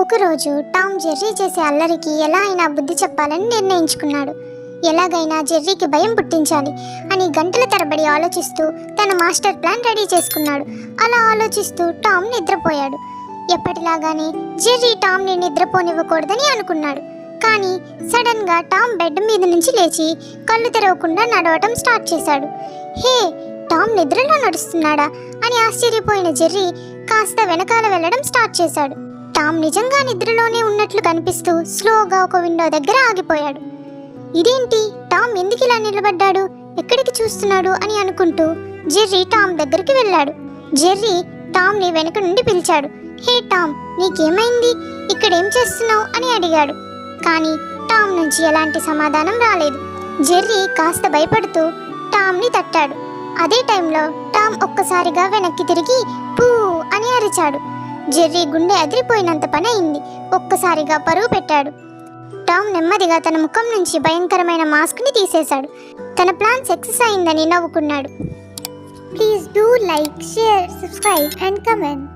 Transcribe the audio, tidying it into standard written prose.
ఒకరోజు Tom Jerry చేసే అల్లరికి ఎలా అయినా బుద్ధి చెప్పాలని నిర్ణయించుకున్నాడు. ఎలాగైనా జెర్రీకి భయం పుట్టించాలి అని గంటల తరబడి ఆలోచిస్తూ తన మాస్టర్ ప్లాన్ రెడీ చేసుకున్నాడు. అలా ఆలోచిస్తూ టామ్ నిద్రపోయాడు. ఎప్పటిలాగానే జెర్రీ టామ్ని నిద్రపోనివ్వకూడదని అనుకున్నాడు. కానీ సడన్ గా టామ్ బెడ్ మీద నుంచి లేచి కళ్ళు తెరవకుండా నడవటం స్టార్ట్ చేశాడు. హే, టామ్ నిద్రలో నడుస్తున్నాడా అని ఆశ్చర్యపోయిన జెర్రీ కాస్త వెనకాల వెళ్ళడం స్టార్ట్ చేశాడు. టామ్ నిజంగా నిద్రలోనే ఉన్నట్లు కనిపిస్తూ స్లోగా ఒక విండో దగ్గర ఆగిపోయాడు. ఇదేంటి, టామ్ ఎందుకు ఇలా నిలబడ్డాడు, ఎక్కడికి చూస్తున్నాడు అని అనుకుంటూ జెర్రీ టామ్ దగ్గరికి వెళ్ళాడు. జెర్రీ టామ్ని వెనక నుండి పిలిచాడు. హే టామ్, నీకేమైంది, ఇక్కడేం చేస్తున్నావు అని అడిగాడు. కానీ టామ్ నుంచి ఎలాంటి సమాధానం రాలేదు. జెర్రీ కాస్త భయపడుతూ టామ్ని తట్టాడు. అదే టైంలో టామ్ ఒక్కసారిగా వెనక్కి తిరిగి పూ అని అరిచాడు. జెర్రీ గుండె అదిరిపోయినంత పని అయింది. ఒక్కసారిగా పరుగు పెట్టాడు. టామ్ నెమ్మదిగా తన ముఖం నుంచి భయంకరమైన మాస్క్ని తీసేశాడు. తన ప్లాన్ సక్సెస్ అయిందని నవ్వుకున్నాడు. Please do like, share, subscribe and comment.